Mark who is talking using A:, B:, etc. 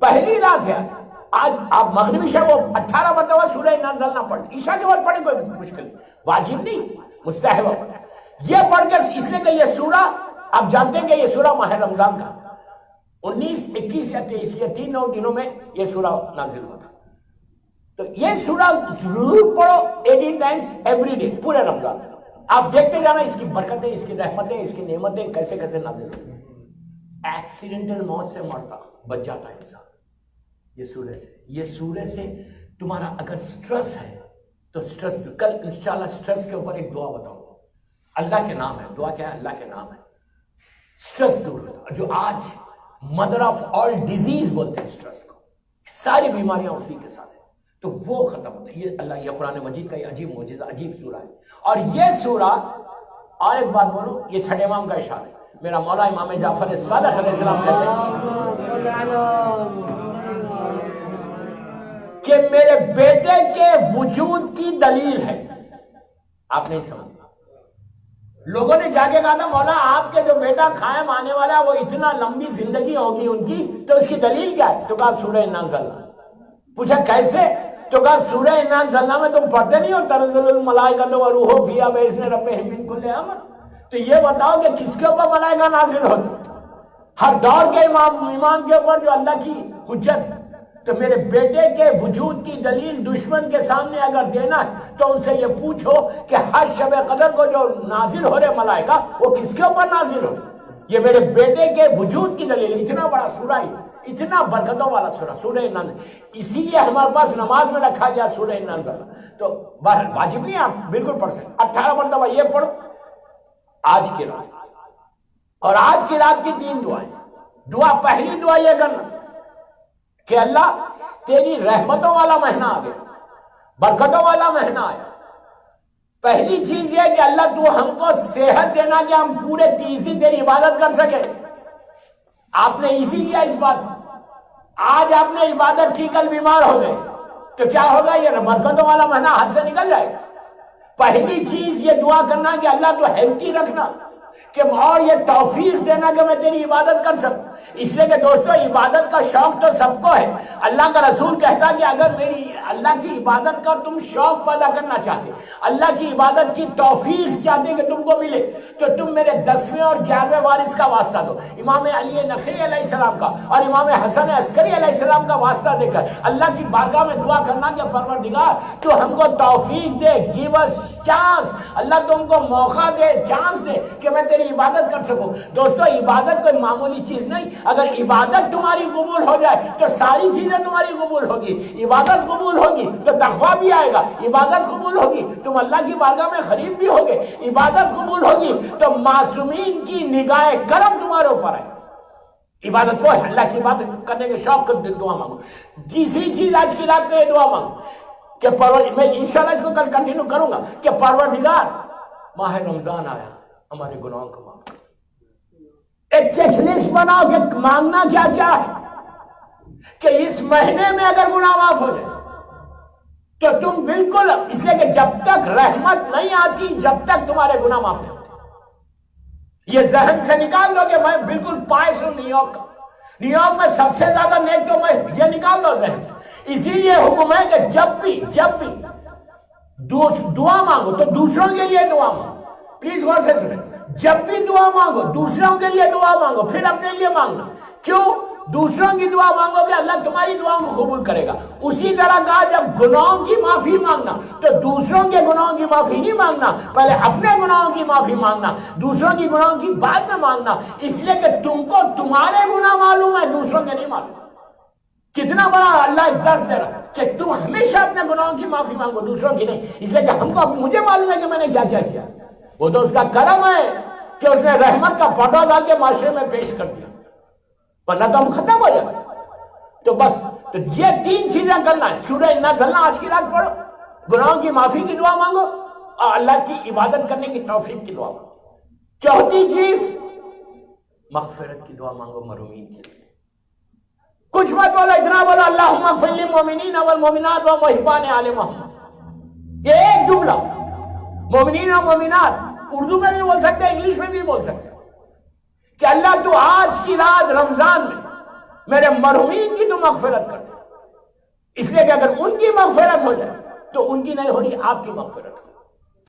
A: پہلی رات ہے. آج آپ مغربی شب کو 18 مرتبہ سورہ نازل نہ پڑھیں, عشاء کے بعد پڑھیں, کوئی مشکل نہیں, واجب نہیں, مستحب ہے. یہ پڑھ کر اس لیے کہ یہ سورہ آپ جانتے ہیں کہ یہ سورہ ماہ رمضان کا 19, 21 یا 23 یا 3 دنوں میں یہ سورہ نازل ہوا تھا. تو یہ سورہ ضرور پڑھو 18 ٹائمز ایوری ڈے پورے رمضان میں. آپ دیکھتے جانا اس کی برکتیں, اس کی رحمتیں, اس کی نعمتیں کیسے کیسے نازل ہوتی ہیں. ایکسیڈنٹل موت سے مرتا بچ جاتا ہے انسان یہ سورہ سے. یہ سورہ سے تمہارا اگر سٹریس ہے تو سٹریس, کل انشاءاللہ سٹریس کے اوپر ایک دعا بتاؤں گا. اللہ کے نام ہے, دعا کیا ہے, اللہ کے نام ہے. سٹریس دور ہوتا, جو آج مدر آف آل ڈیزیز بولتے ہیں سٹریس کو, ساری بیماریاں اسی کے ساتھ ہیں, تو وہ ختم ہوتا ہے. یہ اللہ, یہ قرآن مجید کا یہ عجیب معجزہ, عجیب سورہ ہے. اور یہ سورہ, اور ایک بات بولوں, یہ چھٹے امام کا اشارہ ہے. میرا مولا امام جعفر صادق علیہ السلام کہتے ہیں کہ میرے بیٹے کے وجود کی دلیل ہے. آپ نہیں سمجھ, لوگوں نے جا کے کہا تھا مولا آپ کے جو بیٹا قائم آنے والا ہے وہ اتنا لمبی زندگی ہوگی ان کی, تو اس کی دلیل کیا ہے؟ تو کہا سورہ انا انزلنا. پوچھا کیسے؟ تو کہا سورہ انا انزلنا میں تم پڑھتے نہیں ہو تنزل الملائکۃ والروح فیہا باذن ربہم من کل امر. تو یہ بتاؤ کہ کس کے اوپر ملائکہ نازل ہوتے؟ ہر دور کے امام کے اوپر جو اللہ کی حجت ہے. تو میرے بیٹے کے وجود کی دلیل دشمن کے سامنے اگر دینا ہے تو ان سے یہ پوچھو کہ ہر شب قدر کو جو نازل ہو رہے ملائکہ وہ کس کے اوپر نازل ہو. یہ میرے بیٹے کے وجود کی دلیل. اتنا بڑا سورہ ہے, اتنا برکتوں والا سورہ, سورہ نازل. اسی لیے ہمارے پاس نماز میں رکھا گیا سورہ نازل. تو واجب نہیں, آپ بالکل پڑھ سکتے. 18 مرتبہ یہ پڑھو آج کی رات. اور آج کی رات کی 3 دعائیں. دعا, پہلی دعا یہ کرنا کہ اللہ تیری رحمتوں والا مہینہ آ گیا, برکتوں والا مہینہ آیا. پہلی چیز یہ ہے کہ اللہ تو ہم کو صحت دینا کہ ہم پورے 30 دن تیری عبادت کر سکے. آپ نے اسی کیا اس بات, آج آپ نے عبادت کی, کل بیمار ہو گئے تو کیا ہوگا؟ یہ برکتوں والا مہینہ ہاتھ سے نکل جائے گا. پہلی چیز یہ دعا کرنا کہ اللہ تو ہیلتھی رکھنا, کہ اور یہ توفیق دینا کہ میں تیری عبادت کر سکوں. اس لیے کہ دوستو عبادت کا شوق تو سب کو ہے. اللہ کا رسول کہتا کہ اگر میری اللہ کی عبادت کا تم شوق پیدا کرنا چاہتے, اللہ کی عبادت کی توفیق چاہتے کہ تم کو ملے, تو تم میرے 10ویں اور 11ویں وارث کا واسطہ دو, امام علی نقی علیہ السلام کا اور امام حسن عسکری علیہ السلام کا واسطہ دے کر اللہ کی بارگاہ میں دعا کرنا کہ پروردگار تو ہم کو توفیق دے, گیو اس چانس, اللہ تم کو موقع دے, چانس دے کہ میں تیری عبادت کر سکوں. دوستو عبادت کوئی معمولی چیز نہیں. اگر عبادت تمہاری قبول ہو جائے تو ساری چیزیں تمہاری قبول ہوگی. عبادت قبول ہوگی تو تقویٰ بھی آئے گا. عبادت قبول ہوگی تم اللہ کی بارگاہ میں قریب بھی ہوگے. عبادت قبول ہوگی تو معصومین کی نگاہ کرم تمہارے اوپر ہے. عبادت کو اللہ کی عبادت کرنے کے شوق کر دعا مانگو. تیسری چیز آج کی رات کو یہ دعا مانگو کہ میں انشاءاللہ اس کو کل کنٹینیو کروں گا کہ پروردگار ماہ رمضان آیا, ہمارے گناہوں کو معاف کر. ایک چیک لسٹ بناؤ کہ مانگنا کیا کیا ہے, کہ اس مہینے میں اگر گناہ معاف ہو جائے تو تم بالکل, اس لیے کہ جب تک رحمت نہیں آتی جب تک تمہارے گناہ معاف نہیں ہوتے. یہ ذہن سے نکال دو کہ میں بالکل پائس ہوں نیویارک کا, نیویارک میں سب سے زیادہ نیک تو میں, یہ نکال دو ذہن سے. اسی لیے حکم ہے کہ جب بھی دعا مانگو تو دوسروں کے لیے دعا مانگو. پلیز غور سے سنیں, جب بھی دعا مانگو دوسروں کے لیے دعا مانگو, پھر اپنے لیے مانگنا. کیوں؟ دوسروں کی دعا مانگو گے اللہ تمہاری دعاؤں کو قبول کرے گا. اسی طرح کہا جب گناہوں کی معافی مانگنا تو دوسروں کے گناہوں کی معافی نہیں مانگنا, پہلے اپنے گناہوں کی معافی مانگنا, دوسروں کی گناہوں کی بعد میں مانگنا. اس لیے کہ تم کو تمہارے گناہ معلوم ہے, دوسروں کے نہیں معلوم. کتنا بڑا اللہ ایک درس دے رہا کہ تم ہمیشہ اپنے گناہوں کی معافی مانگو, دوسروں کی نہیں. اس لیے کہ ہم کو مجھے معلوم ہے کہ میں نے کیا کیا کیا. وہ تو اس کا کرم ہے کہ اس نے رحمت کا پردہ ڈال کے معاشرے میں پیش کر دیا, ورنہ تو ہم ختم ہو جائے. تو بس تو یہ 3 چیزیں کرنا ہے. سورہ انا انزلنا آج کی رات پڑھو, گناہوں کی معافی کی دعا مانگو اور اللہ کی عبادت کرنے کی توفیق کی دعا مانگو. چوتھی چیز مغفرت کی دعا مانگو محرومین کے لیے. کچھ مت بولو, اتنا بولو اللہم اغفر للمؤمنین والمؤمنات ومحبان آل محمد. یہ ایک جملہ, مومنین اور مومنات, اردو میں بھی بول سکتے, انگلش میں بھی بول سکتے, کہ اللہ تو آج کی رات رمضان میں میرے مرحومین کی تو مغفرت کر دے، اس لیے کہ اگر ان کی مغفرت ہو جائے تو ان کی نہیں ہو رہی، آپ کی مغفرت ہو۔